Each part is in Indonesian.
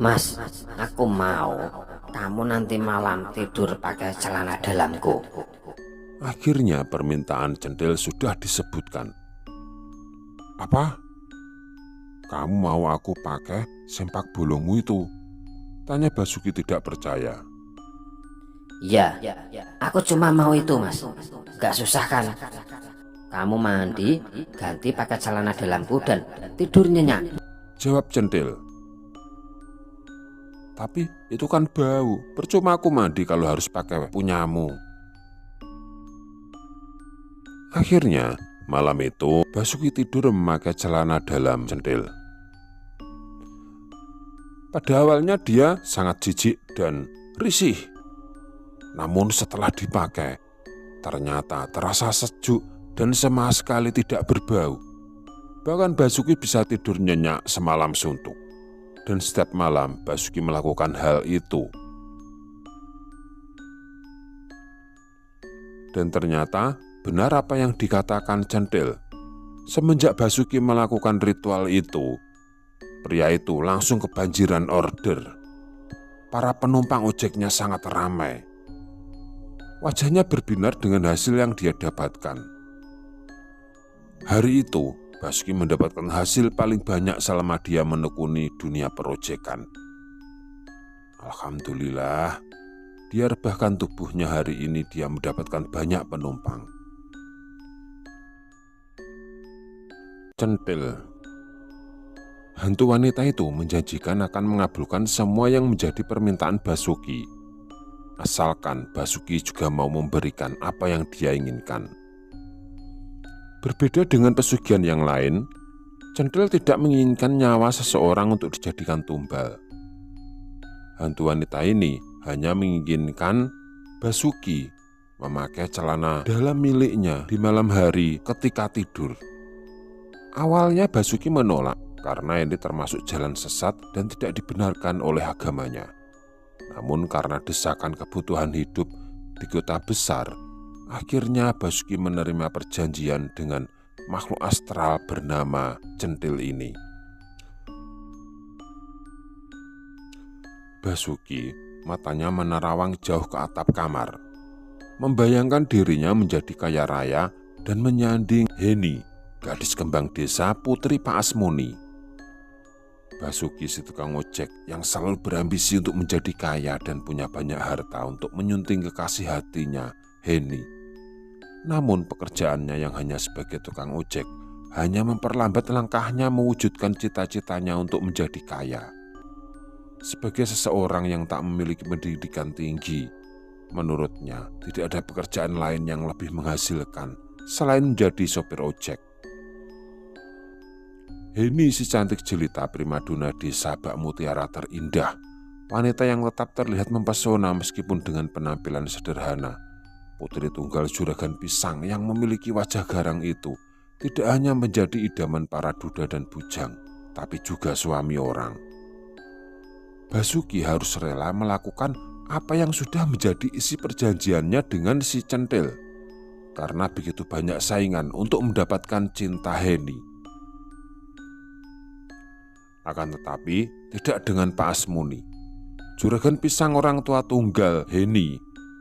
Mas, aku mau kamu nanti malam tidur pakai celana dalamku. Akhirnya permintaan Centil sudah disebutkan. Apa? Kamu mau aku pakai sempak bolongmu itu? Tanya Basuki tidak percaya. Ya, aku cuma mau itu mas. Gak susah kan? Kamu mandi, ganti pakai celana dalamku dan tidur nyenyak. Jawab Centil. Tapi itu kan bau, percuma aku mandi kalau harus pakai punyamu. Akhirnya malam itu Basuki tidur memakai celana dalam Centil. Pada awalnya dia sangat jijik dan risih. Namun setelah dipakai, ternyata terasa sejuk dan sama sekali tidak berbau. Bahkan Basuki bisa tidur nyenyak semalam suntuk. Dan setiap malam Basuki melakukan hal itu. Dan ternyata benar apa yang dikatakan Centil. Semenjak Basuki melakukan ritual itu, pria itu langsung kebanjiran order. Para penumpang ojeknya sangat ramai. Wajahnya berbinar dengan hasil yang dia dapatkan. Hari itu, Basuki mendapatkan hasil paling banyak selama dia menekuni dunia perojekan. Alhamdulillah, dia rebahkan tubuhnya hari ini dia mendapatkan banyak penumpang. Centil. Hantu wanita itu menjanjikan akan mengabulkan semua yang menjadi permintaan Basuki. Asalkan Basuki juga mau memberikan apa yang dia inginkan. Berbeda dengan pesugihan yang lain, Centil tidak menginginkan nyawa seseorang untuk dijadikan tumbal. Hantu wanita ini hanya menginginkan Basuki memakai celana dalam miliknya di malam hari ketika tidur. Awalnya Basuki menolak karena ini termasuk jalan sesat dan tidak dibenarkan oleh agamanya. Namun karena desakan kebutuhan hidup di kota besar, akhirnya Basuki menerima perjanjian dengan makhluk astral bernama Centil ini. Basuki matanya menerawang jauh ke atap kamar, membayangkan dirinya menjadi kaya raya dan menyanding Heni, gadis kembang desa putri Pak Asmuni. Basuki si tukang ojek yang selalu berambisi untuk menjadi kaya dan punya banyak harta untuk menyunting kekasih hatinya, Heni. Namun pekerjaannya yang hanya sebagai tukang ojek hanya memperlambat langkahnya mewujudkan cita-citanya untuk menjadi kaya. Sebagai seseorang yang tak memiliki pendidikan tinggi, menurutnya tidak ada pekerjaan lain yang lebih menghasilkan selain menjadi sopir ojek. Heni si cantik jelita primadona desa Bak Mutiara terindah, wanita yang tetap terlihat mempesona meskipun dengan penampilan sederhana. Putri tunggal juragan pisang yang memiliki wajah garang itu tidak hanya menjadi idaman para duda dan bujang, tapi juga suami orang. Basuki harus rela melakukan apa yang sudah menjadi isi perjanjiannya dengan si Centil, karena begitu banyak saingan untuk mendapatkan cinta Heni. Akan tetapi tidak dengan Pak Asmuni. Juragan pisang orang tua tunggal Heni,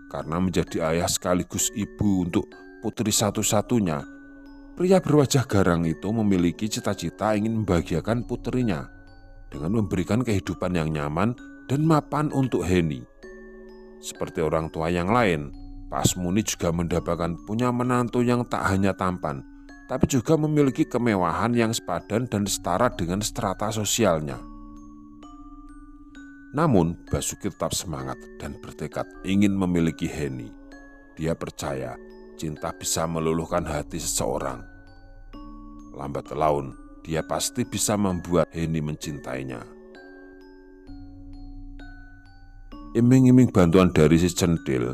karena menjadi ayah sekaligus ibu untuk putri satu-satunya, pria berwajah garang itu memiliki cita-cita ingin membahagiakan putrinya dengan memberikan kehidupan yang nyaman dan mapan untuk Heni. Seperti orang tua yang lain, Pak Asmuni juga mendapatkan punya menantu yang tak hanya tampan, tapi juga memiliki kemewahan yang sepadan dan setara dengan strata sosialnya. Namun Basuki tetap semangat dan bertekad ingin memiliki Heni. Dia percaya cinta bisa meluluhkan hati seseorang. Lambat laun dia pasti bisa membuat Heni mencintainya. Iming-iming bantuan dari si Centil,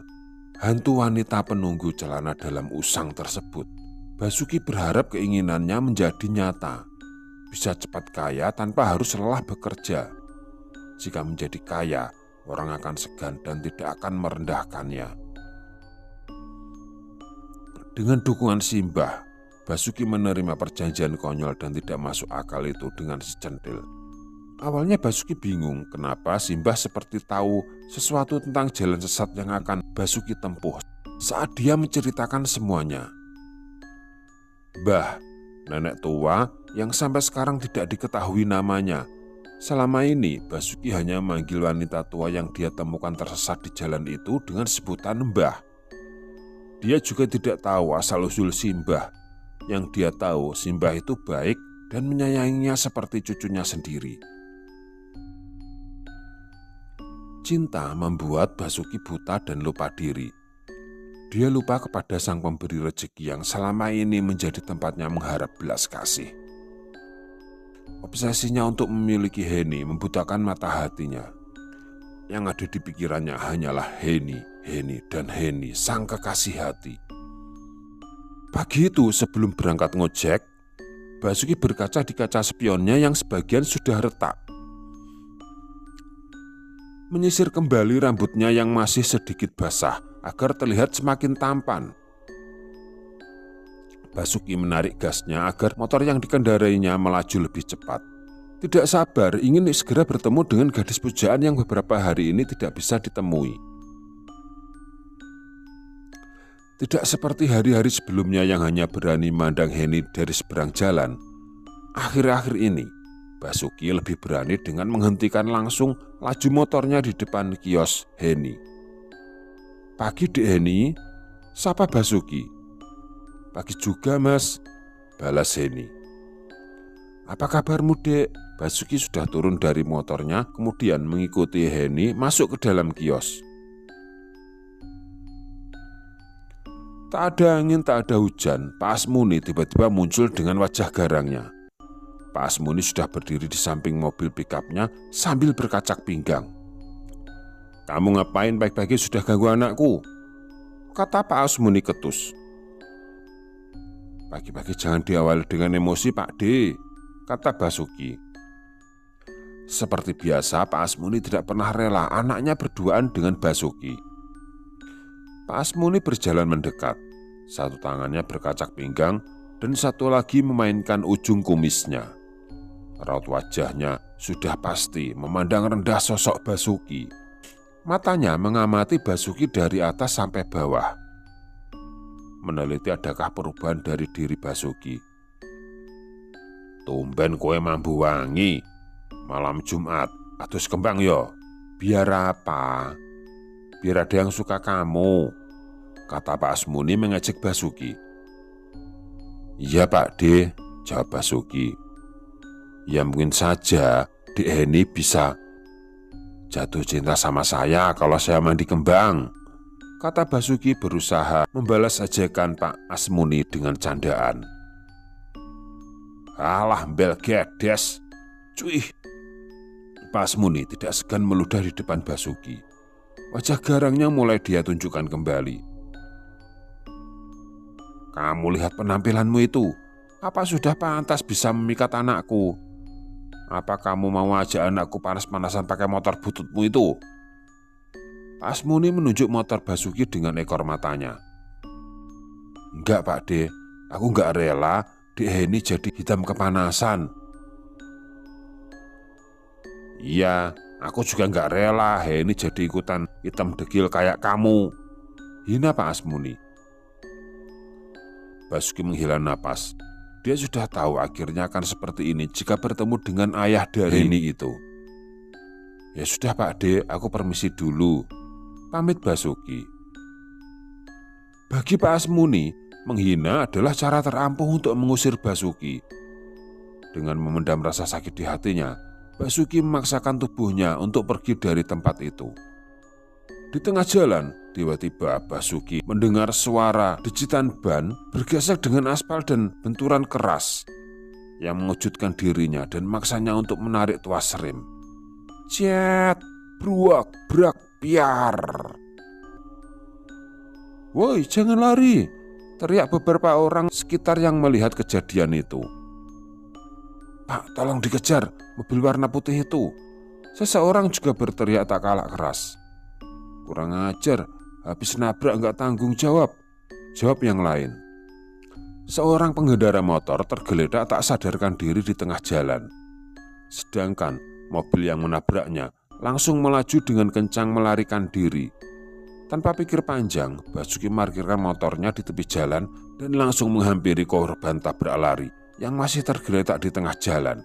hantu wanita penunggu celana dalam usang tersebut, Basuki berharap keinginannya menjadi nyata, bisa cepat kaya tanpa harus lelah bekerja. Jika menjadi kaya, orang akan segan dan tidak akan merendahkannya. Dengan dukungan Simbah, Basuki menerima perjanjian konyol dan tidak masuk akal itu dengan si Centil. Awalnya Basuki bingung kenapa Simbah seperti tahu sesuatu tentang jalan sesat yang akan Basuki tempuh saat dia menceritakan semuanya. Mbah, nenek tua yang sampai sekarang tidak diketahui namanya. Selama ini Basuki hanya memanggil wanita tua yang dia temukan tersesat di jalan itu dengan sebutan Mbah. Dia juga tidak tahu asal-usul Simbah. Yang dia tahu Simbah itu baik dan menyayanginya seperti cucunya sendiri. Cinta membuat Basuki buta dan lupa diri. Dia lupa kepada sang pemberi rezeki yang selama ini menjadi tempatnya mengharap belas kasih. Obsesinya untuk memiliki Heni membutakan mata hatinya. Yang ada di pikirannya hanyalah Heni, dan Heni, sang kekasih hati. Pagi itu sebelum berangkat ngojek, Basuki berkaca di kaca spionnya yang sebagian sudah retak. Menyisir kembali rambutnya yang masih sedikit basah agar terlihat semakin tampan. Basuki menarik gasnya agar motor yang dikendarainya melaju lebih cepat. Tidak sabar ingin segera bertemu dengan gadis pujaan yang beberapa hari ini tidak bisa ditemui. Tidak seperti hari-hari sebelumnya yang hanya berani mandang Heni dari seberang jalan. Akhir-akhir ini Basuki lebih berani dengan menghentikan langsung laju motornya di depan kios Heni. "Pagi Dek Heni," sapa Basuki. "Pagi juga Mas," balas Heni. "Apa kabarmu Dek?" Basuki sudah turun dari motornya kemudian mengikuti Heni masuk ke dalam kios. Tak ada angin, tak ada hujan, Pak Asmuni tiba-tiba muncul dengan wajah garangnya. Pak Asmuni sudah berdiri di samping mobil pikapnya sambil berkacak pinggang. "Kamu ngapain pagi-pagi sudah ganggu anakku?" kata Pak Asmuni ketus. "Pagi-pagi jangan diawali dengan emosi Pak D," kata Basuki. Seperti biasa Pak Asmuni tidak pernah rela anaknya berduaan dengan Basuki. Pak Asmuni berjalan mendekat, satu tangannya berkacak pinggang dan satu lagi memainkan ujung kumisnya. Raut wajahnya sudah pasti memandang rendah sosok Basuki. Matanya mengamati Basuki dari atas sampai bawah, meneliti adakah perubahan dari diri Basuki. "Tumben kowe mambu wangi, malam Jumat, atus kembang yo." "Biar apa? Biar ada yang suka kamu," kata Pak Asmuni mengejek Basuki. "Iya Pak D," jawab Basuki. "Ya mungkin saja Dek Heni bisa jatuh cinta sama saya kalau saya mandi kembang," kata Basuki berusaha membalas ajakan Pak Asmuni dengan candaan. "Alah mbel gedes, cuih." Pak Asmuni tidak segan meludah di depan Basuki. Wajah garangnya mulai dia tunjukkan kembali. "Kamu lihat penampilanmu itu, apa sudah pantas bisa memikat anakku? Apa kamu mau ajak anakku panas-panasan pakai motor bututmu itu?" Pak Asmuni menunjuk motor Basuki dengan ekor matanya. "Enggak Pak D, aku enggak rela Dek Heni jadi hitam kepanasan." "Iya, aku juga enggak rela Heni jadi ikutan hitam degil kayak kamu," hina Pak Asmuni. Basuki menghela napas. Dia sudah tahu akhirnya akan seperti ini jika bertemu dengan ayah dari Heni itu. "Ya sudah Pak D, aku permisi dulu," pamit Basuki. Bagi Pak Asmuni, menghina adalah cara terampuh untuk mengusir Basuki. Dengan memendam rasa sakit di hatinya, Basuki memaksakan tubuhnya untuk pergi dari tempat itu. Di tengah jalan, tiba-tiba Basuki mendengar suara dejitan ban bergesek dengan aspal dan benturan keras yang mengejutkan dirinya dan maksanya untuk menarik tuas rem. Cet, bruak, brak, piar. "Woi, jangan lari!" teriak beberapa orang sekitar yang melihat kejadian itu. "Pak, tolong dikejar mobil warna putih itu!" Seseorang juga berteriak tak kalah keras. "Kurang ajar, habis nabrak nggak tanggung jawab," jawab yang lain. Seorang pengendara motor tergeletak tak sadarkan diri di tengah jalan. Sedangkan mobil yang menabraknya langsung melaju dengan kencang melarikan diri. Tanpa pikir panjang, Basuki parkirkan motornya di tepi jalan dan langsung menghampiri korban tabrak lari yang masih tergeletak di tengah jalan.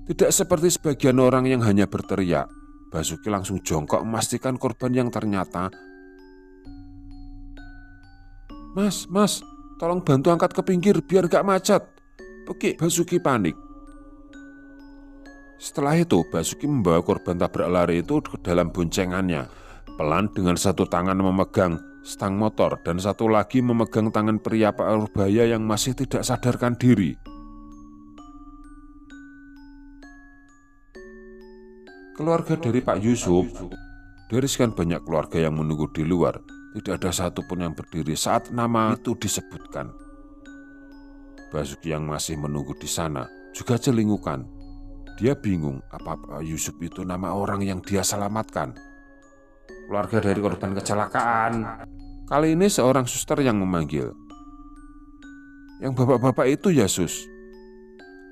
Tidak seperti sebagian orang yang hanya berteriak, Basuki langsung jongkok memastikan korban yang ternyata, Mas, tolong bantu angkat ke pinggir biar gak macet. Oke, Basuki panik. Setelah itu, Basuki membawa korban tabrak lari itu ke dalam boncengannya. Pelan dengan satu tangan memegang stang motor dan satu lagi memegang tangan pria Parubaya yang masih tidak sadarkan diri. Keluarga dari Pak Yusuf, dari sekian banyak keluarga yang menunggu di luar, tidak ada satupun yang berdiri saat nama itu disebutkan. Basuki yang masih menunggu di sana juga celingukan. Dia bingung apa Pak Yusuf itu nama orang yang dia selamatkan. Keluarga dari korban kecelakaan. Kali ini seorang suster yang memanggil. Yang bapak-bapak itu ya sus?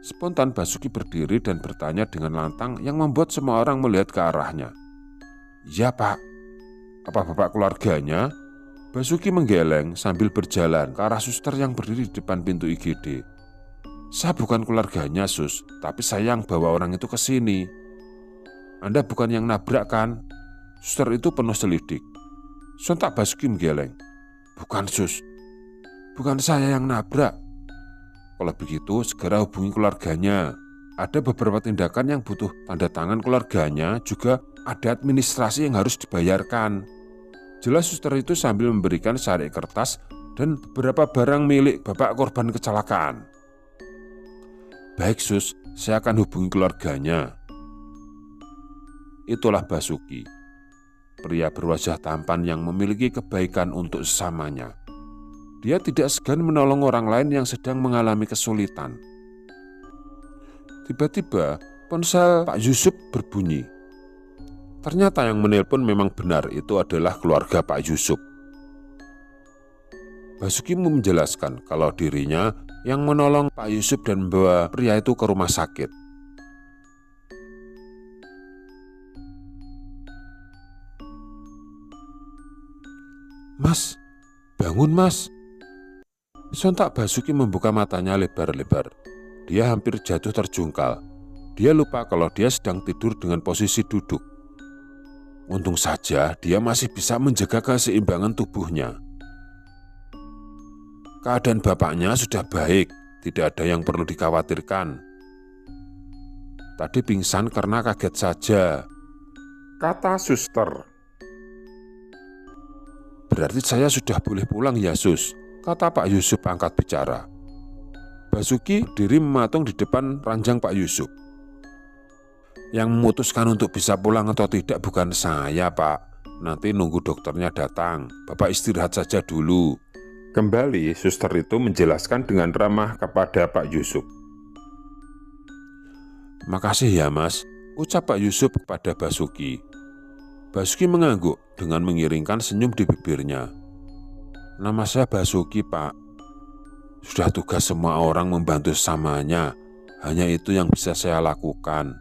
Spontan Basuki berdiri dan bertanya dengan lantang yang membuat semua orang melihat ke arahnya. Ya pak. Apa bapak keluarganya? Basuki menggeleng sambil berjalan ke arah suster yang berdiri di depan pintu IGD. Saya bukan keluarganya sus, tapi saya yang bawa orang itu ke sini. Anda bukan yang nabrak kan? Suster itu penuh selidik. Sontak Basuki menggeleng. Bukan sus, bukan saya yang nabrak. Kalau begitu segera hubungi keluarganya. Ada beberapa tindakan yang butuh tanda tangan keluarganya, juga ada administrasi yang harus dibayarkan. Jelas suster itu sambil memberikan sarek kertas dan beberapa barang milik bapak korban kecelakaan. Baik sus, saya akan hubungi keluarganya. Itulah Basuki, pria berwajah tampan yang memiliki kebaikan untuk sesamanya. Dia tidak segan menolong orang lain yang sedang mengalami kesulitan. Tiba-tiba ponsel Pak Yusuf berbunyi. Ternyata yang menelpon memang benar, itu adalah keluarga Pak Yusuf. Basuki menjelaskan kalau dirinya yang menolong Pak Yusuf dan membawa pria itu ke rumah sakit. Mas, bangun mas. Sontak Basuki membuka matanya lebar-lebar. Dia hampir jatuh terjungkal. Dia lupa kalau dia sedang tidur dengan posisi duduk. Untung saja dia masih bisa menjaga keseimbangan tubuhnya. Keadaan bapaknya sudah baik, tidak ada yang perlu dikhawatirkan. Tadi pingsan karena kaget saja, kata suster. Berarti saya sudah boleh pulang ya sus, kata Pak Yusuf angkat bicara. Basuki diri mematung di depan ranjang Pak Yusuf. Yang memutuskan untuk bisa pulang atau tidak bukan saya pak. Nanti nunggu dokternya datang, bapak istirahat saja dulu. Kembali suster itu menjelaskan dengan ramah kepada Pak Yusuf. Makasih ya mas, ucap Pak Yusuf kepada Basuki. Basuki mengangguk dengan mengiringkan senyum di bibirnya. Nama saya Basuki pak. Sudah tugas semua orang membantu sesamanya. Hanya itu yang bisa saya lakukan.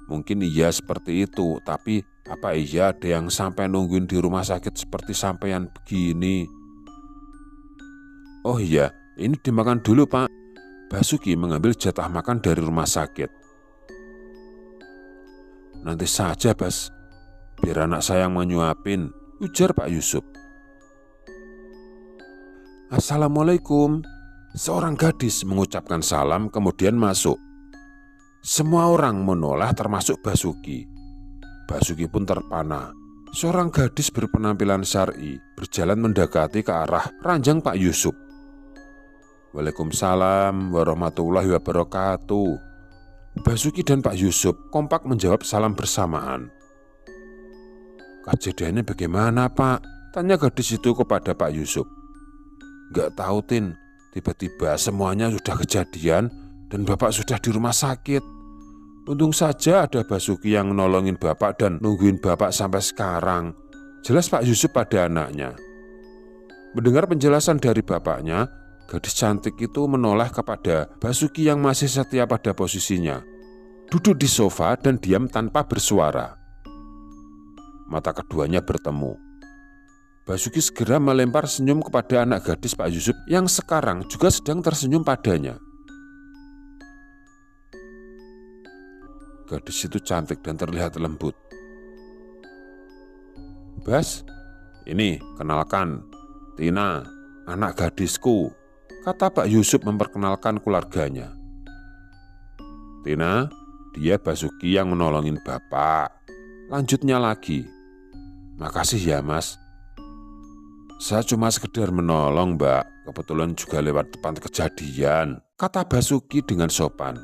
Mungkin iya seperti itu, tapi apa iya ada yang sampai nungguin di rumah sakit seperti sampean begini? Oh iya, ini dimakan dulu pak. Basuki mengambil jatah makan dari rumah sakit. Nanti saja Bas, biar anak saya yang menyuapin, ujar Pak Yusuf. Assalamualaikum. Seorang gadis mengucapkan salam kemudian masuk. Semua orang menoleh termasuk Basuki. Basuki pun terpana. Seorang gadis berpenampilan syar'i berjalan mendekati ke arah ranjang Pak Yusuf. Waalaikumsalam warahmatullahi wabarakatuh. Basuki dan Pak Yusuf kompak menjawab salam bersamaan. Kejadiannya bagaimana pak? Tanya gadis itu kepada Pak Yusuf. Gak tahu Tin, tiba-tiba semuanya sudah kejadian dan bapak sudah di rumah sakit. Untung saja ada Basuki yang nolongin bapak dan nungguin bapak sampai sekarang. Jelas Pak Yusuf pada anaknya. Mendengar penjelasan dari bapaknya, gadis cantik itu menoleh kepada Basuki yang masih setia pada posisinya. duduk di sofa dan diam tanpa bersuara. Mata keduanya bertemu. Basuki segera melempar senyum kepada anak gadis Pak Yusuf yang sekarang juga sedang tersenyum padanya. Gadis itu cantik dan terlihat lembut. "Bas, ini kenalkan, Tina, anak gadisku," kata Pak Yusuf memperkenalkan keluarganya. "Tina, dia Basuki yang menolongin Bapak," lanjutnya lagi. "Makasih ya Mas. Saya cuma sekedar menolong Mbak, kebetulan juga lewat depan kejadian," kata Basuki dengan sopan.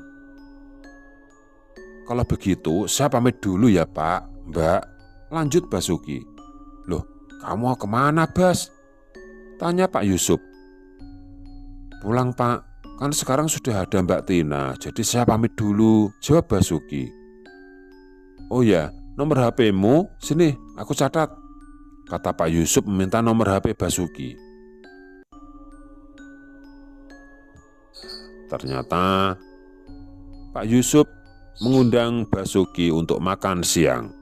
"Kalau begitu saya pamit dulu ya Pak, Mbak," lanjut Basuki. "Loh, kamu mau kemana Bas?" tanya Pak Yusuf. "Pulang Pak, kan sekarang sudah ada Mbak Tina, jadi saya pamit dulu," jawab Basuki. "Oh ya, nomor HP-mu, sini aku catat," kata Pak Yusuf meminta nomor HP Basuki. Ternyata Pak Yusuf mengundang Basuki untuk makan siang.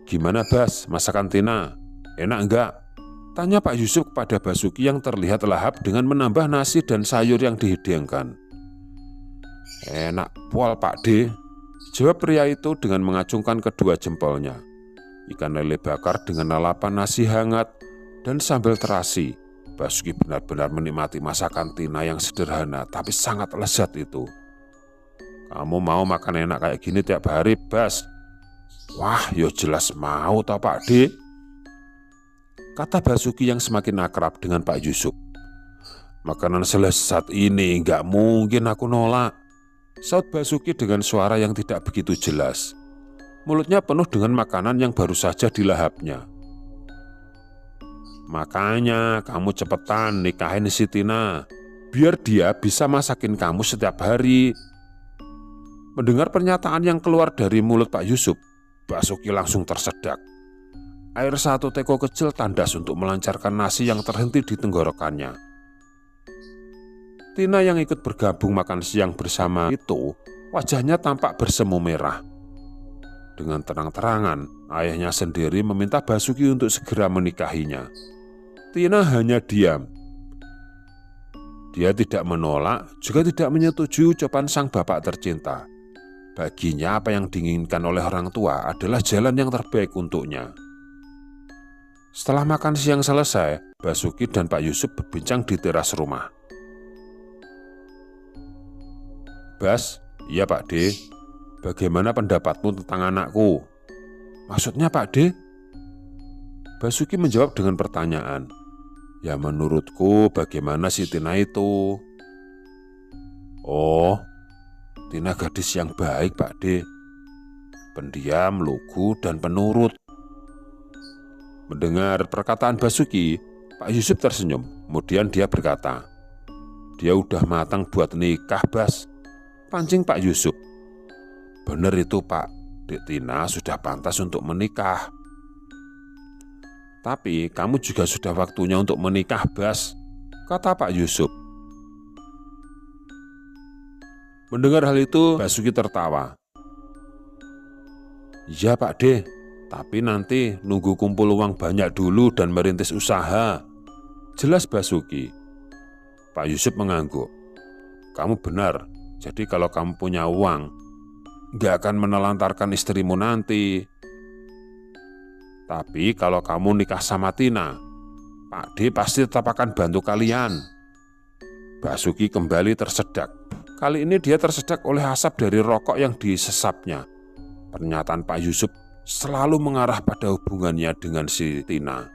"Gimana Bas, masakan Tina? Enak enggak?" tanya Pak Yusuf kepada Basuki yang terlihat lahap dengan menambah nasi dan sayur yang dihidangkan. "Enak pol Pak D," jawab pria itu dengan mengacungkan kedua jempolnya. Ikan lele bakar dengan lalapan nasi hangat dan sambal terasi. Basuki benar-benar menikmati masakan Tina yang sederhana tapi sangat lezat itu. "Kamu mau makan enak kayak gini tiap hari Bas?" "Wah, yo jelas mau toh Pak D," kata Basuki yang semakin akrab dengan Pak Yusuf. "Makanan selezat ini nggak mungkin aku nolak," saut Basuki dengan suara yang tidak begitu jelas. Mulutnya penuh dengan makanan yang baru saja dilahapnya. "Makanya kamu cepetan nikahin si Tina, biar dia bisa masakin kamu setiap hari." Mendengar pernyataan yang keluar dari mulut Pak Yusuf, Basuki langsung tersedak. Air satu teko kecil tandas untuk melancarkan nasi yang terhenti di tenggorokannya. Tina yang ikut bergabung makan siang bersama itu, wajahnya tampak bersemu merah. Dengan terang-terangan, ayahnya sendiri meminta Basuki untuk segera menikahinya. Tina hanya diam. Dia tidak menolak, juga tidak menyetujui ucapan sang bapak tercinta. Baginya apa yang diinginkan oleh orang tua adalah jalan yang terbaik untuknya. Setelah makan siang selesai, Basuki dan Pak Yusuf berbincang di teras rumah. "Bas, iya Pak D, bagaimana pendapatmu tentang anakku?" "Maksudnya Pak D?" Basuki menjawab dengan pertanyaan. "Ya menurutku bagaimana si Tina itu?" "Oh, Tina gadis yang baik Pak D, pendiam, lugu, dan penurut." Mendengar perkataan Basuki, Pak Yusuf tersenyum. Kemudian dia berkata, "Dia udah matang buat nikah Bas," pancing Pak Yusuf. "Bener itu Pak, Dek Tina sudah pantas untuk menikah. Tapi kamu juga sudah waktunya untuk menikah Bas," kata Pak Yusuf. Mendengar hal itu, Basuki tertawa. "Iya Pak D, tapi nanti nunggu kumpul uang banyak dulu dan merintis usaha," jelas Basuki. Pak Yusuf mengangguk. "Kamu benar, jadi kalau kamu punya uang, nggak akan menelantarkan istrimu nanti. Tapi kalau kamu nikah sama Tina, Pak D pasti tetap akan bantu kalian." Basuki kembali tersedak. Kali ini dia tersedak oleh asap dari rokok yang disesapnya. Pernyataan Pak Yusuf selalu mengarah pada hubungannya dengan si Tina.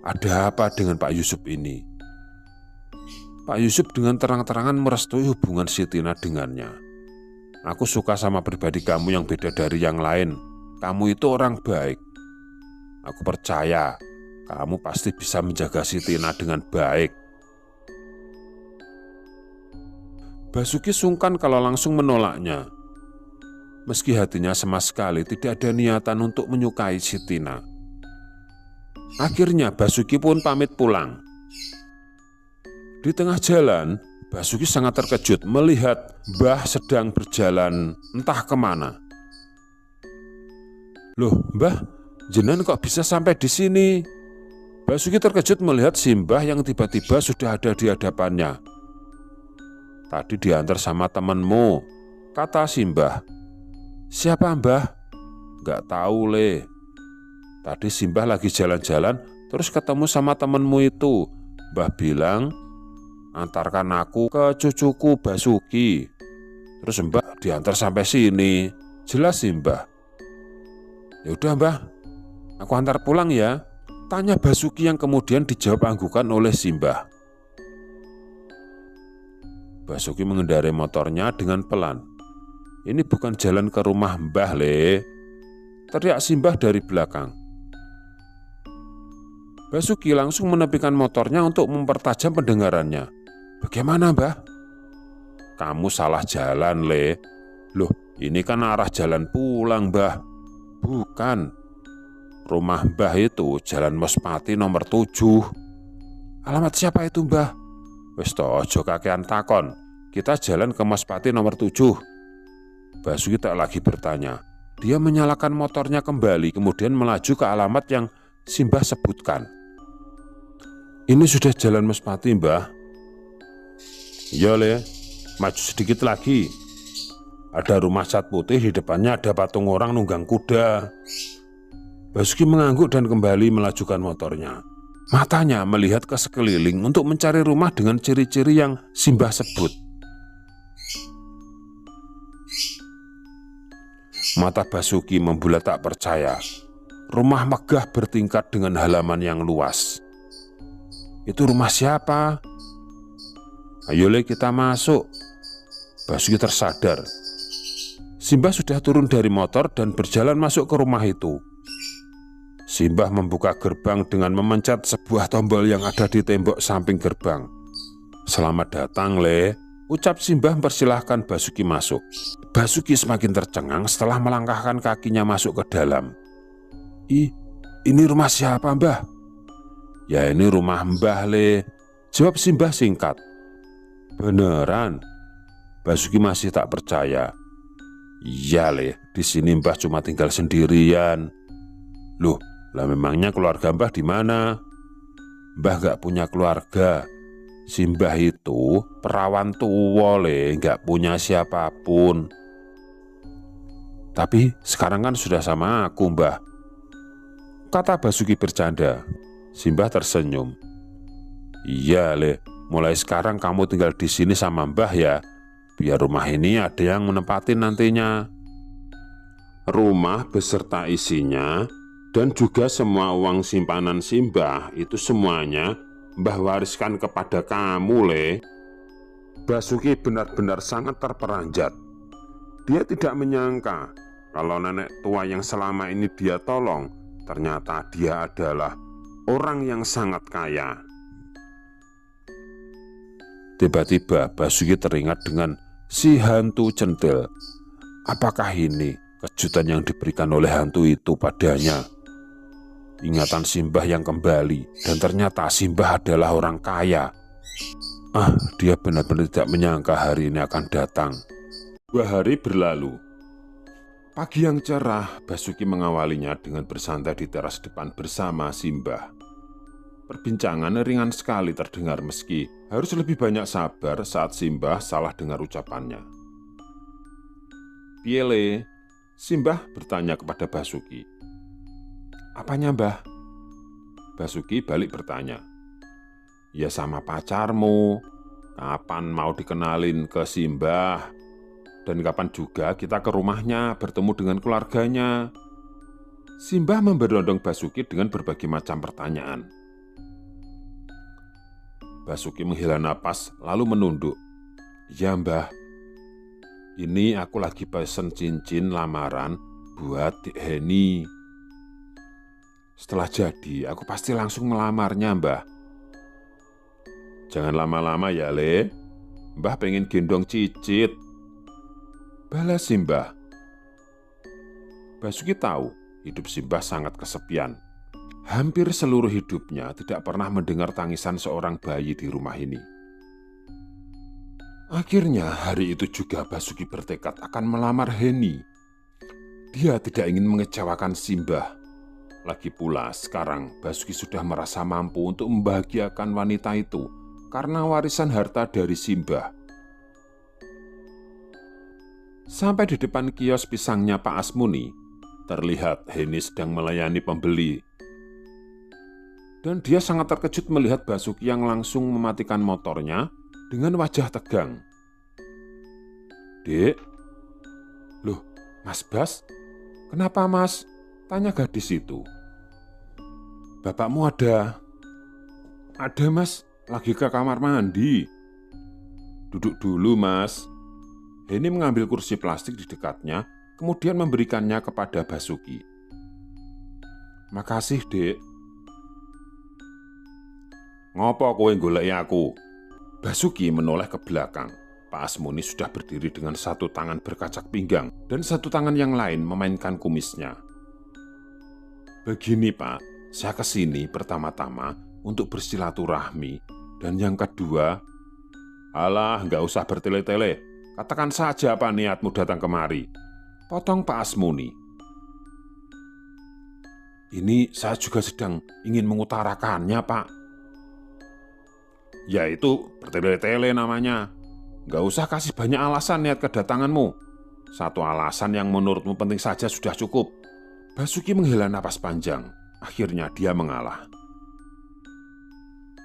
Ada apa dengan Pak Yusuf ini? Pak Yusuf dengan terang-terangan merestui hubungan si Tina dengannya. "Aku suka sama pribadi kamu yang beda dari yang lain. Kamu itu orang baik. Aku percaya kamu pasti bisa menjaga si Tina dengan baik." Basuki sungkan kalau langsung menolaknya. Meski hatinya sama sekali tidak ada niatan untuk menyukai si Tina. Akhirnya Basuki pun pamit pulang. Di tengah jalan, Basuki sangat terkejut melihat Mbah sedang berjalan entah kemana. Loh, Mbah, jenengan kok bisa sampai di sini? Basuki terkejut melihat si Mbah yang tiba-tiba sudah ada di hadapannya. Tadi diantar sama temanmu, kata si Mbah. Siapa Mbah? Gak tahu le. Tadi si Mbah lagi jalan-jalan terus ketemu sama temenmu itu. Mbah bilang, antarkan aku ke cucuku Basuki. Terus Mbah diantar sampai sini. Jelas sih Mbah. Ya udah Mbah, aku antar pulang ya, tanya Basuki yang kemudian dijawab anggukan oleh si Mbah. Basuki mengendarai motornya dengan pelan. Ini bukan jalan ke rumah Mbah le, teriak si Mbah dari belakang. Basuki langsung menepikan motornya untuk mempertajam pendengarannya. Bagaimana Mbah? Kamu salah jalan le. Loh, ini kan arah jalan pulang Mbah. Bukan. Rumah Mbah itu Jalan Mespati nomor 7. Alamat siapa itu Mbah? Wis toh, ojo kakean takon. Kita jalan ke Mespati nomor 7. Basuki tak lagi bertanya. Dia menyalakan motornya kembali kemudian melaju ke alamat yang si Mbah sebutkan. Ini sudah Jalan Mespati Mbah. Iya le, maju sedikit lagi. Ada rumah cat putih, di depannya ada patung orang nunggang kuda. Basuki mengangguk dan kembali melajukan motornya. Matanya melihat ke sekeliling untuk mencari rumah dengan ciri-ciri yang si Mbah sebut. Mata Basuki membulat tak percaya. Rumah megah bertingkat dengan halaman yang luas. Itu rumah siapa? Ayo le kita masuk. Basuki tersadar. Simbah sudah turun dari motor dan berjalan masuk ke rumah itu. Simbah membuka gerbang dengan memencet sebuah tombol yang ada di tembok samping gerbang. Selamat datang le, ucap Simbah mempersilahkan Basuki masuk. Basuki semakin tercengang setelah melangkahkan kakinya masuk ke dalam. Ini rumah siapa Mbah? Ya ini rumah Mbah le, jawab Simbah singkat. Beneran? Basuki masih tak percaya. Iya le, di sini Mbah cuma tinggal sendirian. Loh, lah memangnya keluarga Mbah di mana? Mbah gak punya keluarga. Si Mbah itu perawan tua le, gak punya siapapun. Tapi sekarang kan sudah sama aku Mbah, kata Basuki bercanda. Si Mbah tersenyum. Iya le, mulai sekarang kamu tinggal di sini sama Mbah ya. Biar rumah ini ada yang menempatin nantinya. Rumah beserta isinya dan juga semua uang simpanan Simbah itu semuanya Mbah wariskan kepada kamu le. Basuki benar-benar sangat terperanjat. Dia tidak menyangka kalau nenek tua yang selama ini dia tolong ternyata dia adalah orang yang sangat kaya. Tiba-tiba Basuki teringat dengan si hantu centil. Apakah ini kejutan yang diberikan oleh hantu itu padanya? Ingatan Simbah yang kembali dan ternyata Simbah adalah orang kaya. Dia benar-benar tidak menyangka hari ini akan datang. 2 hari berlalu. Pagi yang cerah, Basuki mengawalinya dengan bersantai di teras depan bersama Simbah. Perbincangan ringan sekali terdengar meski harus lebih banyak sabar saat Simbah salah dengar ucapannya. Piye le? Simbah bertanya kepada Basuki. Apanya Mbah? Basuki balik bertanya. Ya sama pacarmu. Kapan mau dikenalin ke Simbah? Dan kapan juga kita ke rumahnya bertemu dengan keluarganya? Simbah memberondong Basuki dengan berbagai macam pertanyaan. Basuki menghela napas lalu menunduk. Ya Mbah, ini aku lagi pesen cincin lamaran buat Dik Heni. Setelah jadi, aku pasti langsung melamarnya Mbah. Jangan lama-lama ya le, Mbah pengen gendong cicit, balas Simbah. Basuki tahu hidup Simbah sangat kesepian. Hampir seluruh hidupnya tidak pernah mendengar tangisan seorang bayi di rumah ini. Akhirnya hari itu juga Basuki bertekad akan melamar Heni. Dia tidak ingin mengecewakan Simbah. Lagi pula sekarang Basuki sudah merasa mampu untuk membahagiakan wanita itu karena warisan harta dari Simbah. Sampai di depan kios pisangnya Pak Asmuni, terlihat Heni sedang melayani pembeli. Dan dia sangat terkejut melihat Basuki yang langsung mematikan motornya dengan wajah tegang. "Dek, loh, Mas Bas, kenapa Mas?" tanya gadis itu. "Bapakmu ada?" "Ada Mas, lagi ke kamar mandi." "Duduk dulu Mas." Heni mengambil kursi plastik di dekatnya, kemudian memberikannya kepada Basuki. "Makasih dek." "Ngopo kowe goleki aku?" Basuki menoleh ke belakang. Pak Asmuni sudah berdiri dengan satu tangan berkacak pinggang dan satu tangan yang lain memainkan kumisnya. "Begini Pak, saya kesini pertama-tama untuk bersilaturahmi, dan yang kedua..." "Alah, nggak usah bertele-tele. Katakan saja apa niatmu datang kemari," potong Pak Asmuni. "Ini saya juga sedang ingin mengutarakannya Pak." "Ya itu bertele-tele namanya. Nggak usah kasih banyak alasan niat kedatanganmu. Satu alasan yang menurutmu penting saja sudah cukup." Basuki menghela napas panjang. Akhirnya dia mengalah.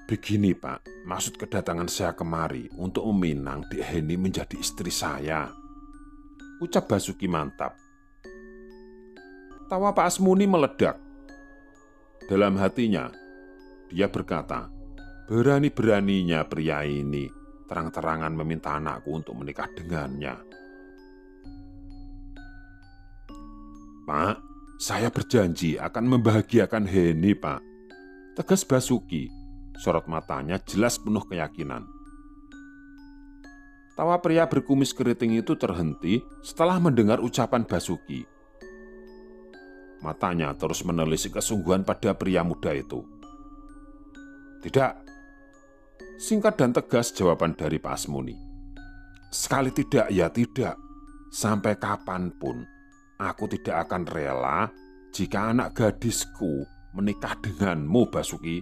"Begini Pak, maksud kedatangan saya kemari untuk meminang Dek Heni menjadi istri saya," ucap Basuki mantap. Tawa Pak Asmuni meledak. Dalam hatinya, dia berkata, berani-beraninya pria ini terang-terangan meminta anakku untuk menikah dengannya. "Pak, saya berjanji akan membahagiakan Heni Pak," tegas Basuki. Sorot matanya jelas penuh keyakinan. Tawa pria berkumis keriting itu terhenti setelah mendengar ucapan Basuki. Matanya terus menelisik kesungguhan pada pria muda itu. "Tidak," singkat dan tegas jawaban dari Pak Asmuni. "Sekali tidak ya tidak. Sampai kapanpun aku tidak akan rela jika anak gadisku menikah denganmu Basuki."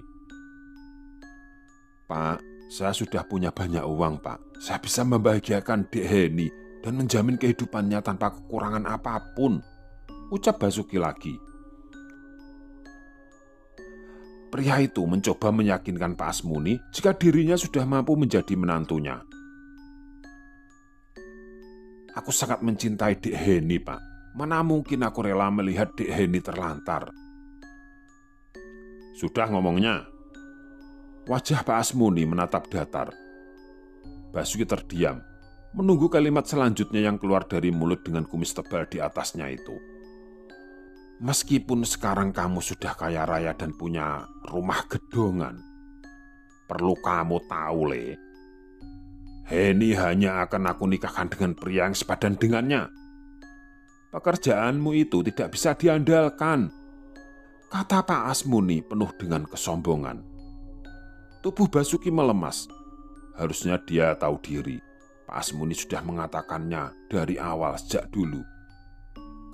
"Pak, saya sudah punya banyak uang Pak. Saya bisa membahagiakan Dek Heni dan menjamin kehidupannya tanpa kekurangan apapun," ucap Basuki lagi. Pria itu mencoba meyakinkan Pak Asmuni jika dirinya sudah mampu menjadi menantunya. "Aku sangat mencintai Dek Heni Pak. Mana mungkin aku rela melihat Dek Heni terlantar." "Sudah ngomongnya." Wajah Pak Asmuni menatap datar. Basuki terdiam, menunggu kalimat selanjutnya yang keluar dari mulut dengan kumis tebal di atasnya itu. "Meskipun sekarang kamu sudah kaya raya dan punya rumah gedongan, perlu kamu tahu, Le, Heni hanya akan aku nikahkan dengan pria yang sepadan dengannya. Pekerjaanmu itu tidak bisa diandalkan," kata Pak Asmuni penuh dengan kesombongan. Tubuh Basuki melemas. Harusnya dia tahu diri. Pak Asmuni sudah mengatakannya dari awal sejak dulu,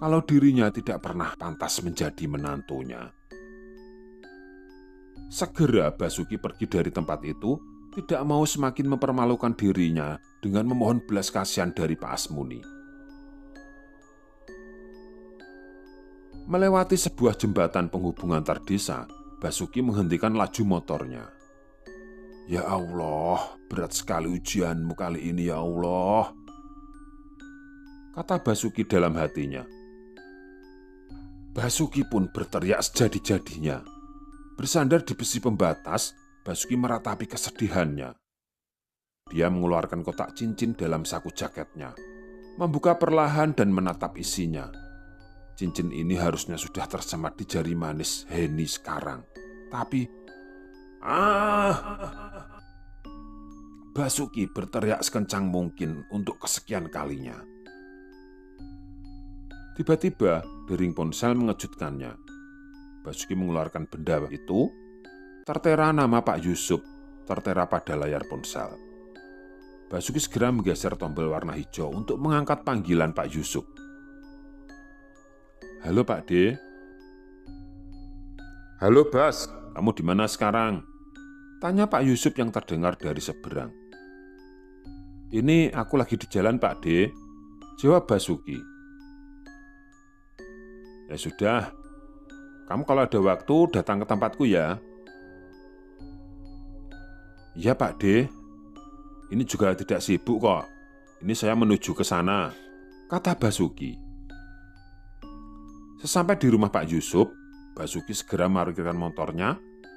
kalau dirinya tidak pernah pantas menjadi menantunya. Segera Basuki pergi dari tempat itu, tidak mau semakin mempermalukan dirinya dengan memohon belas kasihan dari Pak Asmuni. Melewati sebuah jembatan penghubung antar desa, Basuki menghentikan laju motornya. "Ya Allah, berat sekali ujianmu kali ini ya Allah," kata Basuki dalam hatinya. Basuki pun berteriak sejadi-jadinya. Bersandar di besi pembatas, Basuki meratapi kesedihannya. Dia mengeluarkan kotak cincin dalam saku jaketnya, membuka perlahan dan menatap isinya. Cincin ini harusnya sudah tersemat di jari manis Heni sekarang. Tapi Basuki berteriak sekencang mungkin untuk kesekian kalinya. Tiba-tiba dering ponsel mengejutkannya. Basuki mengeluarkan benda itu. Tertera nama Pak Yusuf tertera pada layar ponsel. Basuki segera menggeser tombol warna hijau untuk mengangkat panggilan Pak Yusuf. Halo Pak D. Halo Bas, kamu di mana sekarang? Tanya Pak Yusuf yang terdengar dari seberang. Ini aku lagi di jalan Pak D, jawab Basuki. Ya sudah, kamu kalau ada waktu datang ke tempatku ya. Iya Pak D, ini juga tidak sibuk kok. Ini saya menuju ke sana, kata Basuki. Sesampai di rumah Pak Yusuf, Basuki segera memarkirkan motornya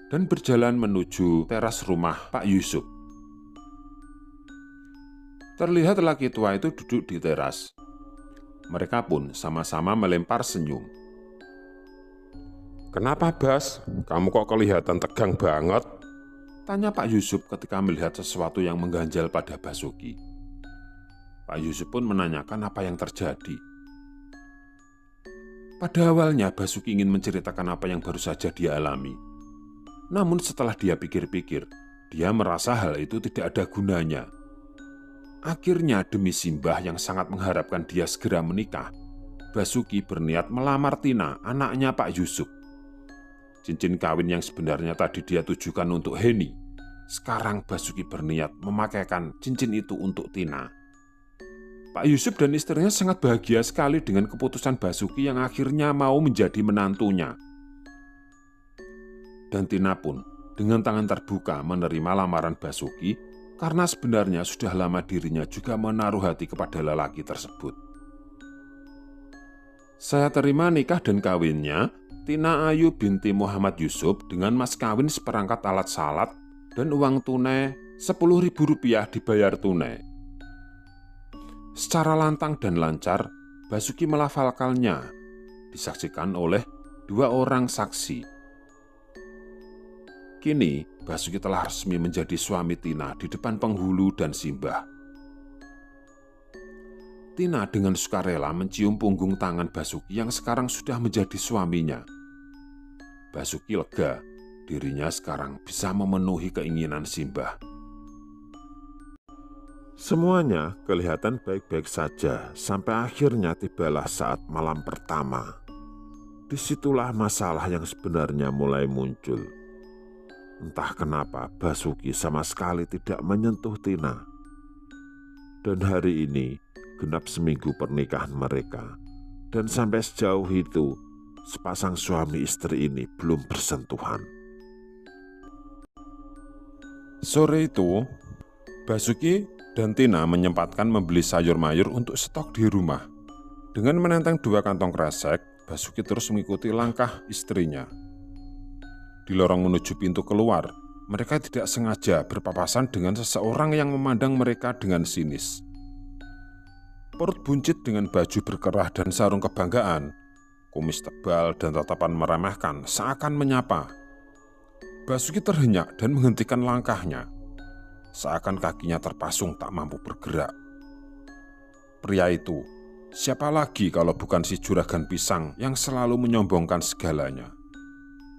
dan berjalan menuju teras rumah Pak Yusuf. Terlihat lelaki tua itu duduk di teras. Mereka pun sama-sama melempar senyum. Kenapa Bas? Kamu kok kelihatan tegang banget? Tanya Pak Yusuf ketika melihat sesuatu yang mengganjal pada Basuki. Pak Yusuf pun menanyakan apa yang terjadi. Pada awalnya Basuki ingin menceritakan apa yang baru saja dia alami. Namun setelah dia pikir-pikir, dia merasa hal itu tidak ada gunanya. Akhirnya demi Simbah yang sangat mengharapkan dia segera menikah, Basuki berniat melamar Tina, anaknya Pak Yusuf. Cincin kawin yang sebenarnya tadi dia tujukan untuk Heni, sekarang Basuki berniat memakaikan cincin itu untuk Tina. Pak Yusuf dan istrinya sangat bahagia sekali dengan keputusan Basuki yang akhirnya mau menjadi menantunya. Dan Tina pun dengan tangan terbuka menerima lamaran Basuki karena sebenarnya sudah lama dirinya juga menaruh hati kepada lelaki tersebut. Saya terima nikah dan kawinnya Tina Ayu binti Muhammad Yusuf dengan mas kawin seperangkat alat salat dan uang tunai Rp10.000 dibayar tunai. Secara lantang dan lancar, Basuki melafalkannya, disaksikan oleh 2 orang saksi. Kini, Basuki telah resmi menjadi suami Tina di depan penghulu dan Simbah. Tina dengan sukarela mencium punggung tangan Basuki yang sekarang sudah menjadi suaminya. Basuki lega, dirinya sekarang bisa memenuhi keinginan Simbah. Semuanya kelihatan baik-baik saja sampai akhirnya tibalah saat malam pertama. Disitulah masalah yang sebenarnya mulai muncul. Entah kenapa Basuki sama sekali tidak menyentuh Tina. Dan hari ini genap seminggu pernikahan mereka. Dan sampai sejauh itu sepasang suami istri ini belum bersentuhan. Sore itu, Basuki dan Tina menyempatkan membeli sayur mayur untuk stok di rumah. Dengan menenteng 2 kantong kresek, Basuki terus mengikuti langkah istrinya. Di lorong menuju pintu keluar, mereka tidak sengaja berpapasan dengan seseorang yang memandang mereka dengan sinis. Perut buncit dengan baju berkerah dan sarung kebanggaan, kumis tebal dan tatapan meremehkan seakan menyapa. Basuki terhenyak dan menghentikan langkahnya, seakan kakinya terpasung tak mampu bergerak. Pria itu, siapa lagi kalau bukan si juragan pisang yang selalu menyombongkan segalanya?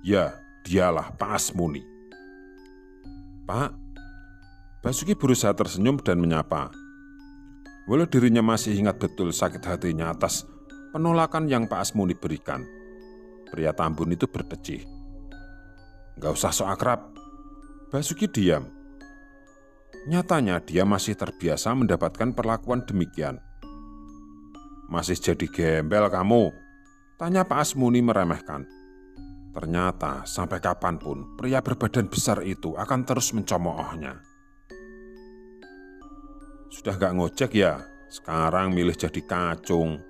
Ya, dialah Pak Asmuni. Pak, Basuki berusaha tersenyum dan menyapa. Walau dirinya masih ingat betul sakit hatinya atas penolakan yang Pak Asmuni berikan, pria Tambun itu berdecih. Gak usah sok akrab. Basuki diam. Nyatanya dia masih terbiasa mendapatkan perlakuan demikian. Masih jadi gembel kamu? Tanya Pak Asmuni meremehkan. Ternyata sampai kapanpun pria berbadan besar itu akan terus mencemoohnya. Sudah gak ngojek ya? Sekarang milih jadi kacung.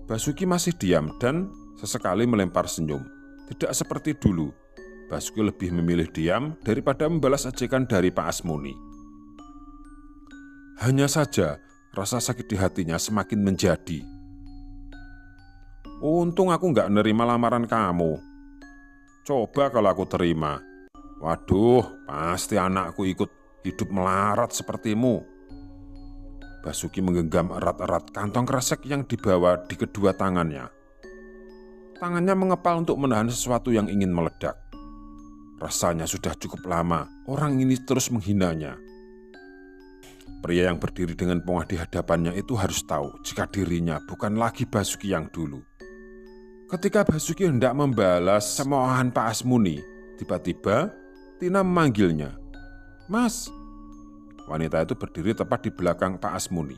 Basuki masih diam dan sesekali melempar senyum. Tidak seperti dulu, Basuki lebih memilih diam daripada membalas ejekan dari Pak Asmuni. Hanya saja rasa sakit di hatinya semakin menjadi. Untung aku gak nerima lamaran kamu. Coba kalau aku terima. Waduh, pasti anakku ikut hidup melarat sepertimu. Basuki menggenggam erat-erat kantong kresek yang dibawa di kedua tangannya. Tangannya mengepal untuk menahan sesuatu yang ingin meledak. Rasanya sudah cukup lama orang ini terus menghinanya. Pria yang berdiri dengan pongah di hadapannya itu harus tahu jika dirinya bukan lagi Basuki yang dulu. Ketika Basuki hendak membalas cemoohan Pak Asmuni, tiba-tiba Tina memanggilnya. "Mas." Wanita itu berdiri tepat di belakang Pak Asmuni.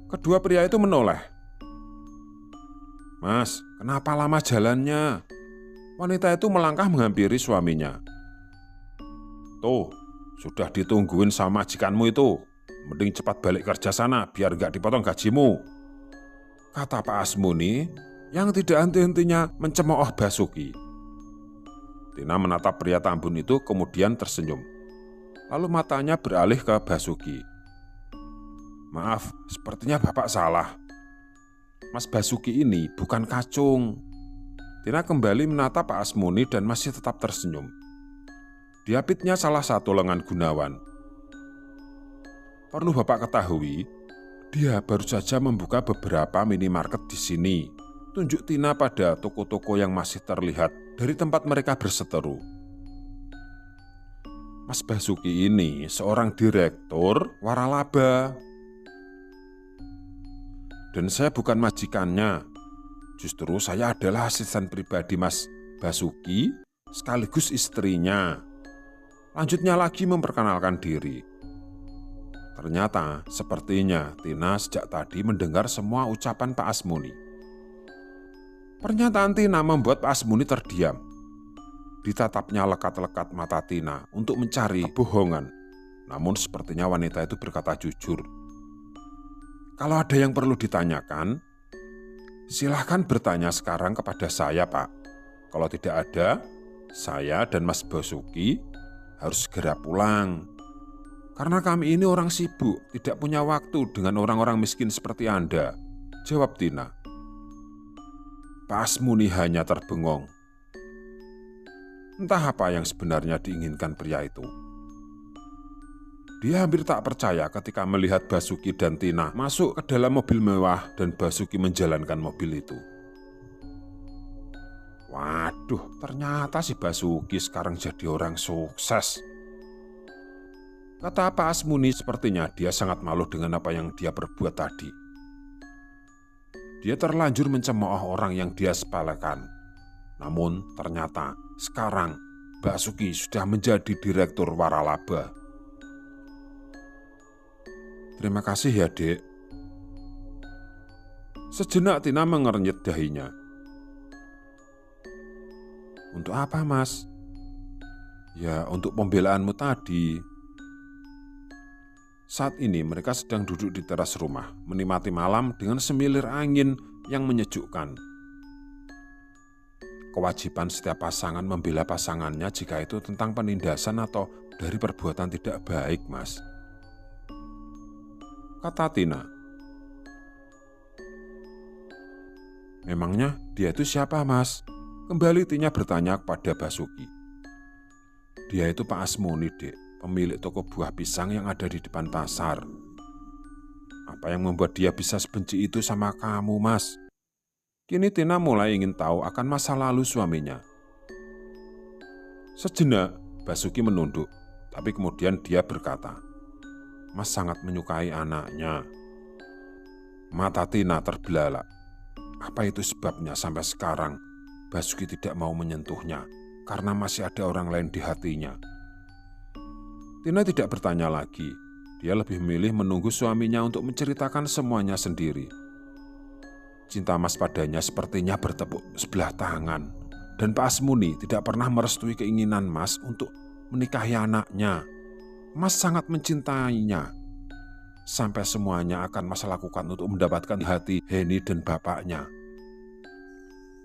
Kedua pria itu menoleh. "Mas, kenapa lama jalannya?" Wanita itu melangkah menghampiri suaminya. "Tuh, sudah ditungguin sama majikanmu itu. Mending cepat balik kerja sana biar gak dipotong gajimu," kata Pak Asmuni yang tidak henti-hentinya mencemooh Basuki. Tina menatap pria tambun itu kemudian tersenyum. Lalu matanya beralih ke Basuki. "Maaf, sepertinya Bapak salah. Mas Basuki ini bukan kacung." Tina kembali menatap Pak Asmuni dan masih tetap tersenyum. Diapitnya salah satu lengan Gunawan. "Perlu Bapak ketahui, dia baru saja membuka beberapa minimarket di sini," tunjuk Tina pada toko-toko yang masih terlihat dari tempat mereka berseteru. "Mas Basuki ini seorang direktur waralaba. Dan saya bukan majikannya. Justru saya adalah asisten pribadi Mas Basuki sekaligus istrinya," lanjutnya lagi memperkenalkan diri. Ternyata sepertinya Tina sejak tadi mendengar semua ucapan Pak Asmuni. Pernyataan Tina membuat Pak Asmuni terdiam. Ditatapnya lekat-lekat mata Tina untuk mencari kebohongan. Namun sepertinya wanita itu berkata jujur. "Kalau ada yang perlu ditanyakan, silahkan bertanya sekarang kepada saya, Pak. Kalau tidak ada, saya dan Mas Basuki harus segera pulang. Karena kami ini orang sibuk, tidak punya waktu dengan orang-orang miskin seperti Anda," jawab Tina. Pak Asmuni hanya terbengong. Entah apa yang sebenarnya diinginkan pria itu. Dia hampir tak percaya ketika melihat Basuki dan Tina masuk ke dalam mobil mewah dan Basuki menjalankan mobil itu. Waduh, ternyata si Basuki sekarang jadi orang sukses, kata Pak Asmuni. Sepertinya dia sangat malu dengan apa yang dia perbuat tadi. Dia terlanjur mencemooh orang yang dia sepelekan. Namun ternyata sekarang Basuki sudah menjadi direktur waralaba. "Terima kasih ya, Dek." Sejenak Tina mengernyit dahinya. "Untuk apa, Mas?" "Ya, untuk pembelaanmu tadi." Saat ini mereka sedang duduk di teras rumah, menikmati malam dengan semilir angin yang menyejukkan. Kewajiban setiap pasangan membela pasangannya jika itu tentang penindasan atau dari perbuatan tidak baik, Mas, kata Tina. "Memangnya dia itu siapa, Mas?" Kembali Tina bertanya kepada Basuki. "Dia itu Pak Asmuni, Dek, pemilik toko buah pisang yang ada di depan pasar." "Apa yang membuat dia bisa sebenci itu sama kamu, Mas?" Kini Tina mulai ingin tahu akan masa lalu suaminya. Sejenak Basuki menunduk, tapi kemudian dia berkata, "Mas sangat menyukai anaknya." Mata Tina terbelalak. Apa itu sebabnya sampai sekarang Basuki tidak mau menyentuhnya karena masih ada orang lain di hatinya? Tina tidak bertanya lagi. Dia lebih memilih menunggu suaminya untuk menceritakan semuanya sendiri. Cinta Mas padanya sepertinya bertepuk sebelah tangan, dan Pak Asmuni tidak pernah merestui keinginan Mas untuk menikahi anaknya. Mas sangat mencintainya. Sampai semuanya akan Mas lakukan untuk mendapatkan hati Heni dan bapaknya.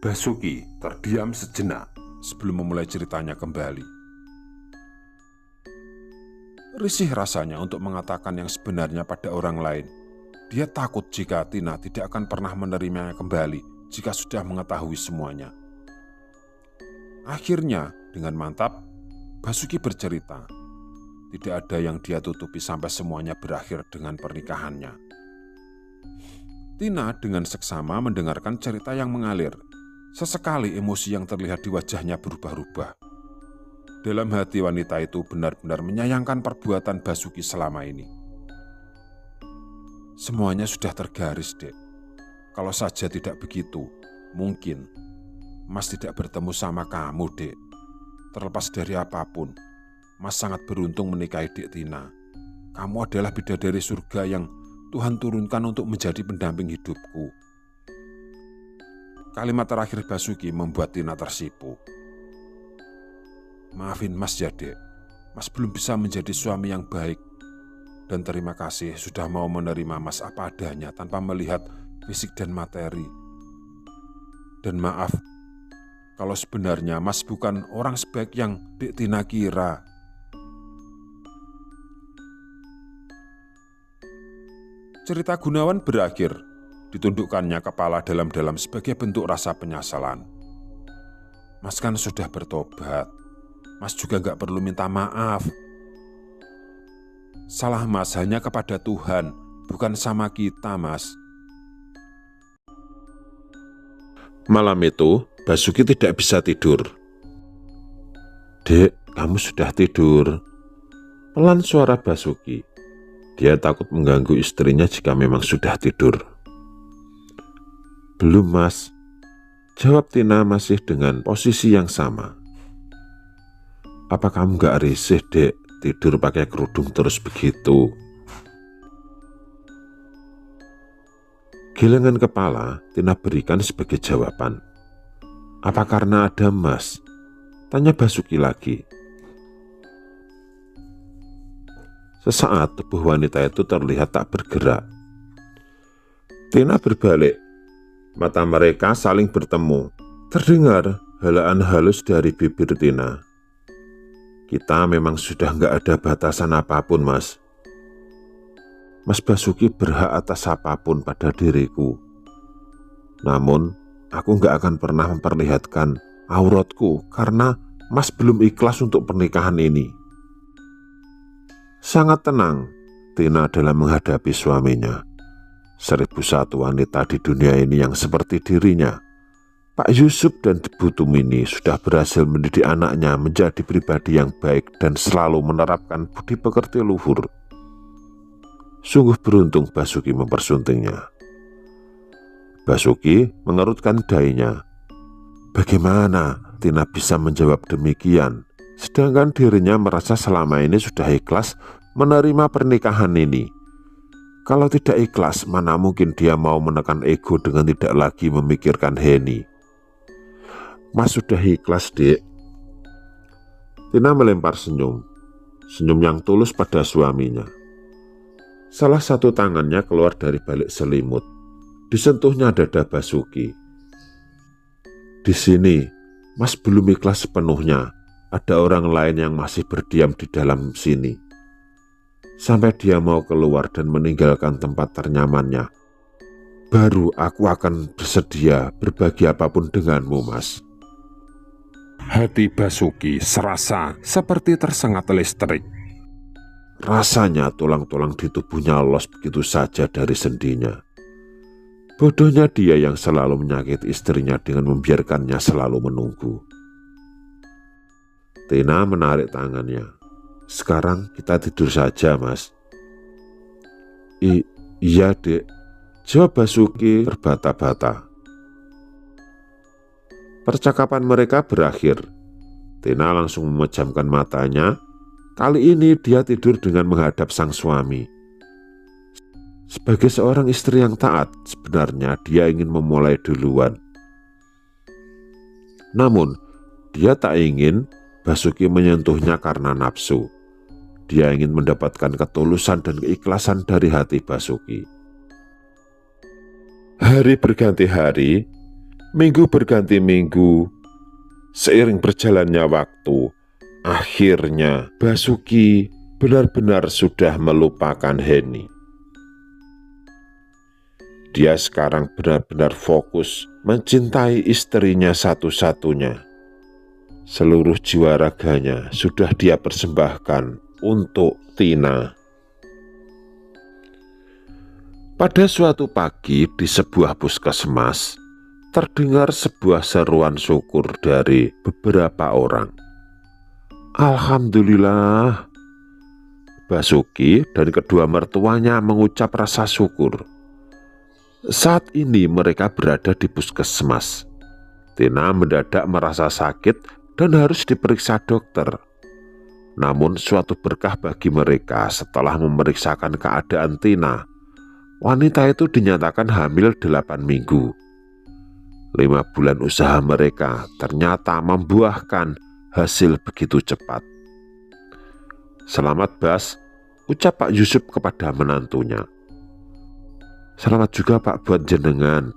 Basuki terdiam sejenak sebelum memulai ceritanya kembali. Risih rasanya untuk mengatakan yang sebenarnya pada orang lain. Dia takut jika Tina tidak akan pernah menerimanya kembali jika sudah mengetahui semuanya. Akhirnya, dengan mantap, Basuki bercerita. Tidak ada yang dia tutupi sampai semuanya berakhir dengan pernikahannya. Tina dengan seksama mendengarkan cerita yang mengalir. Sesekali emosi yang terlihat di wajahnya berubah-ubah. Dalam hati wanita itu benar-benar menyayangkan perbuatan Basuki selama ini. Semuanya sudah tergaris, Dek. Kalau saja tidak begitu, mungkin Mas tidak bertemu sama kamu, Dek. Terlepas dari apapun, Mas sangat beruntung menikahi Dek Tina. Kamu adalah bidadari surga yang Tuhan turunkan untuk menjadi pendamping hidupku. Kalimat terakhir Basuki membuat Tina tersipu. Maafin Mas ya, Dek. Mas belum bisa menjadi suami yang baik. Dan terima kasih sudah mau menerima Mas apa adanya tanpa melihat fisik dan materi. Dan maaf kalau sebenarnya Mas bukan orang sebaik yang Dek Tina kira. Cerita Gunawan berakhir. Ditundukkannya kepala dalam-dalam sebagai bentuk rasa penyesalan. Mas kan sudah bertobat. Mas juga gak perlu minta maaf. Salah Mas hanya kepada Tuhan, bukan sama kita, Mas. Malam itu, Basuki tidak bisa tidur. Dek, kamu sudah tidur? Pelan suara Basuki. Dia takut mengganggu istrinya jika memang sudah tidur. Belum, Mas. Jawab Tina masih dengan posisi yang sama. Apa kamu gak risih, Dek, tidur pakai kerudung terus begitu? Gelengan kepala Tina berikan sebagai jawaban. Apa karena ada Mas? Tanya Basuki lagi. Sesaat tubuh wanita itu terlihat tak bergerak. Tina berbalik. Mata mereka saling bertemu. Terdengar helaan halus dari bibir Tina. Kita memang sudah gak ada batasan apapun, Mas. Mas Basuki berhak atas apapun pada diriku. Namun, aku gak akan pernah memperlihatkan auratku karena Mas belum ikhlas untuk pernikahan ini. Sangat tenang Tina dalam menghadapi suaminya. 1001 wanita di dunia ini yang seperti dirinya. Pak Yusuf dan Bu Tumini sudah berhasil mendidik anaknya menjadi pribadi yang baik dan selalu menerapkan budi pekerti luhur. Sungguh beruntung Basuki mempersuntingnya. Basuki mengerutkan dahinya. Bagaimana Tina bisa menjawab demikian, sedangkan dirinya merasa selama ini sudah ikhlas menerima pernikahan ini. Kalau tidak ikhlas, mana mungkin dia mau menekan ego dengan tidak lagi memikirkan Heni. Mas sudah ikhlas, Dek. Tina melempar senyum yang tulus pada suaminya. Salah satu tangannya keluar dari balik selimut. Disentuhnya dada Basuki. Di sini, Mas belum ikhlas sepenuhnya. Ada orang lain yang masih berdiam di dalam sini. Sampai dia mau keluar dan meninggalkan tempat ternyamannya. Baru aku akan bersedia berbagi apapun denganmu, Mas. Hati Basuki serasa seperti tersengat listrik. Rasanya tulang-tulang di tubuhnya los begitu saja dari sendinya. Bodohnya dia yang selalu menyakiti istrinya dengan membiarkannya selalu menunggu. Tina menarik tangannya. Sekarang kita tidur saja, Mas. Iya, Dek. Jawab Basuki terbata-bata. Percakapan mereka berakhir. Tina langsung memejamkan matanya. Kali ini dia tidur dengan menghadap sang suami. Sebagai seorang istri yang taat, sebenarnya dia ingin memulai duluan. Namun, dia tak ingin Basuki menyentuhnya karena nafsu. Dia ingin mendapatkan ketulusan dan keikhlasan dari hati Basuki. Hari berganti hari, minggu berganti minggu. Seiring berjalannya waktu, akhirnya Basuki benar-benar sudah melupakan Heni. Dia sekarang benar-benar fokus mencintai istrinya satu-satunya. Seluruh jiwa raganya sudah dia persembahkan untuk Tina. Pada suatu pagi di sebuah puskesmas, terdengar sebuah seruan syukur dari beberapa orang. Alhamdulillah. Basuki dan kedua mertuanya mengucap rasa syukur. Saat ini mereka berada di puskesmas. Tina mendadak merasa sakit dan harus diperiksa dokter. Namun suatu berkah bagi mereka setelah memeriksakan keadaan Tina. Wanita itu dinyatakan hamil 8 minggu. 5 bulan usaha mereka ternyata membuahkan hasil begitu cepat. Selamat Bas, ucap Pak Yusuf kepada menantunya. Selamat juga Pak buat jenengan.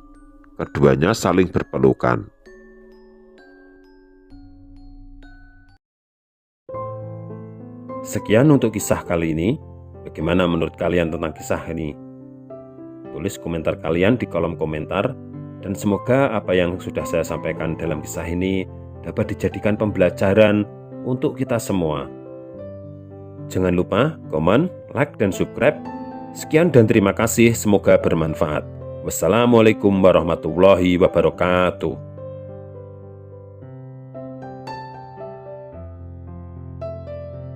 Keduanya saling berpelukan. Sekian untuk kisah kali ini. Bagaimana menurut kalian tentang kisah ini? Tulis komentar kalian di kolom komentar. Dan semoga apa yang sudah saya sampaikan dalam kisah ini dapat dijadikan pembelajaran untuk kita semua. Jangan lupa komen, like, dan subscribe. Sekian dan terima kasih, semoga bermanfaat. Wassalamualaikum warahmatullahi wabarakatuh.